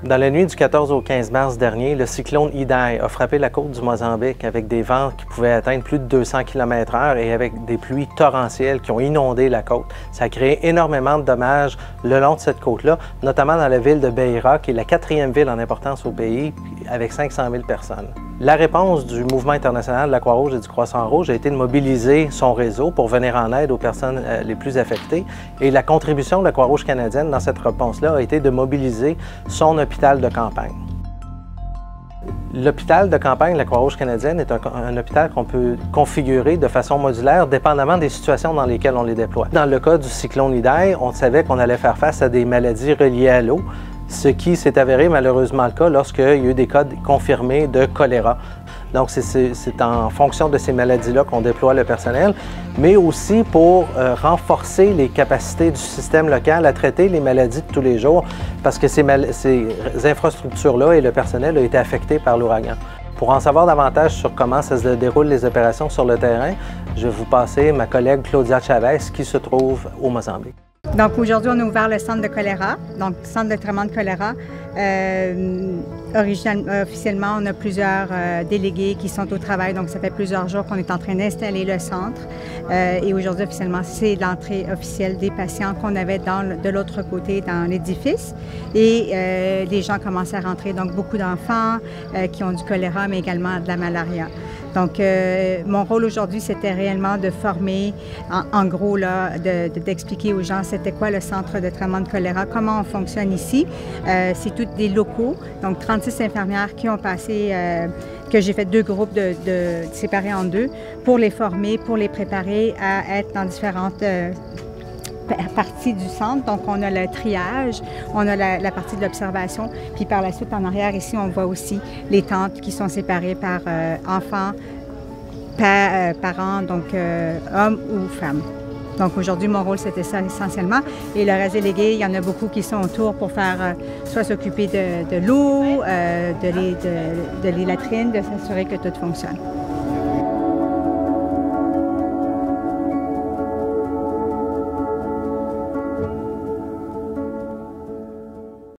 Dans la nuit du 14 au 15 mars dernier, le cyclone Idai a frappé la côte du Mozambique avec des vents qui pouvaient atteindre plus de 200 km/h et avec des pluies torrentielles qui ont inondé la côte. Ça a créé énormément de dommages le long de cette côte-là, notamment dans la ville de Beira, qui est la 4e ville en importance au pays, avec 500 000 personnes. La réponse du mouvement international de la Croix-Rouge et du Croissant-Rouge a été de mobiliser son réseau pour venir en aide aux personnes les plus affectées. Et la contribution de la Croix-Rouge canadienne dans cette réponse-là a été de mobiliser son hôpital de campagne. L'hôpital de campagne de la Croix-Rouge canadienne est un hôpital qu'on peut configurer de façon modulaire, dépendamment des situations dans lesquelles on les déploie. Dans le cas du cyclone Idai, on savait qu'on allait faire face à des maladies reliées à l'eau, ce qui s'est avéré malheureusement le cas lorsqu'il y a eu des cas confirmés de choléra. Donc, c'est en fonction de ces maladies-là qu'on déploie le personnel, mais aussi pour renforcer les capacités du système local à traiter les maladies de tous les jours, parce que ces infrastructures-là et le personnel ont été affectés par l'ouragan. Pour en savoir davantage sur comment ça se déroule les opérations sur le terrain, je vais vous passer ma collègue Claudia Chavez qui se trouve au Mozambique. Donc aujourd'hui, on a ouvert le centre de choléra, donc centre de traitement de choléra. Officiellement, on a plusieurs délégués qui sont au travail, donc ça fait plusieurs jours qu'on est en train d'installer le centre. Et aujourd'hui, officiellement, c'est l'entrée officielle des patients qu'on avait de l'autre côté dans l'édifice. Et les gens commencent à rentrer, donc beaucoup d'enfants qui ont du choléra, mais également de la malaria. Donc, mon rôle aujourd'hui, c'était réellement de former, en gros, d'expliquer aux gens c'était quoi le centre de traitement de choléra, comment on fonctionne ici. C'est tous des locaux, donc 36 infirmières qui ont passé, que j'ai fait 2 groupes séparés en 2 pour les former, pour les préparer à être dans différentes partie du centre. Donc, on a le triage, on a la partie de l'observation, puis par la suite, en arrière, ici, on voit aussi les tentes qui sont séparées par enfants, parents, donc hommes ou femmes. Donc, aujourd'hui, mon rôle, c'était ça essentiellement. Et le reste délégué, il y en a beaucoup qui sont autour pour faire, soit s'occuper de l'eau, de les latrines, de s'assurer que tout fonctionne.